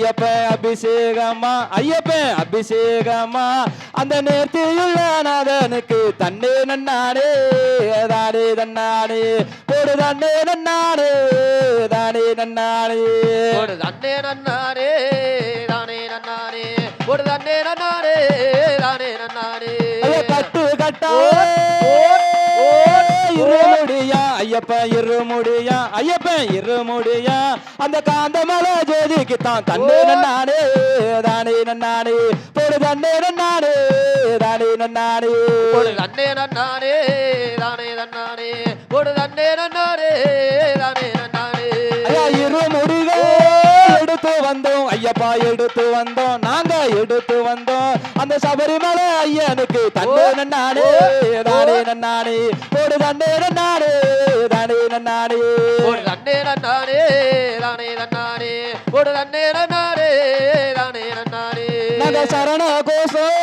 ஐயப்பன் அபிஷேகமா ஐயப்பன் அபிஷேகமா அந்த நேர்த்தியுள்ள நாதனுக்கு தன்னே நன்னானே தானே தன்னானே போடு தன்னே நன்னானே தானே நன்னானே போடு தன்னே நன்னானே தானே நன்னானே போடு தன்னே நன்னானே தானே நன்னானே கட்டு கட்டா இருமுடியா ஐயப்பன் இருமுடியா ஐயப்பன் இருமுடியா அந்த காந்தமலை ஜோதிக்கு தான் தன்னே நன்னானே தானே நன்னானே போடு தன்னே நன்னானே தானே நன்னானே போடு தன்னே நன்னானே தானே நன்னானே போடு தன்னே நன்னானே தானே நன்னானே இருமுடிகள் எடுத்து வந்தோம் ஐயப்பா எடுத்து வந்தோம் நாங்க எடுத்து வந்தோம் அந்த சபரிமலை ஐயனுக்கு தன்னே நன்னானே தானே நன்னானே போடு தன்னே நன்னானே தானே நன்னானே போடு தன்னே நன்னானே தானே நன்னானே போடு தன்னே நன்னானே தானே நன்னானே நாங்க சரண கோஷம்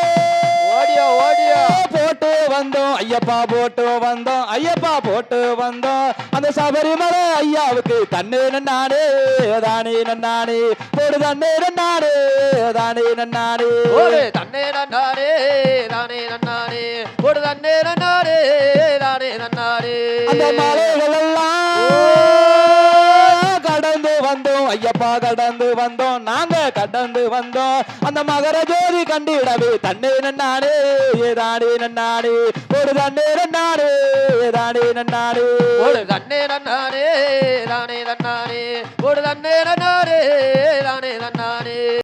ஓடியா ஓடியா போட்டு வந்தோம் ஐயப்பா போட்டு வந்தோம் ஐயப்பா போட்டு வந்தோம் அந்த சபரிமலை ஐயாவுக்கு தன்னே நன்னானே தானே நன்னானே போடு தன்னே நன்னானே தானே நன்னானே போடு தன்னே நன்னானே தானே நன்னானே போடு தன்னே நன்னானே தானே நன்னானே அந்த மலைகள் எல்லாம் கடந்து வந்தோம் ஐயப்பா கடந்து வந்தோம் நாங்க கடந்து வந்தோம் அந்த மகர ஜோதி கண்டிடவே தன்னே நன்னானே தானே நன்னானே ஒரு தன்னே நன்னானே தானே நன்னானே ஒரு தன்னே நன்னானே தானே நன்னானே ஒரு தன்னே நன்னானே தானே நன்னானே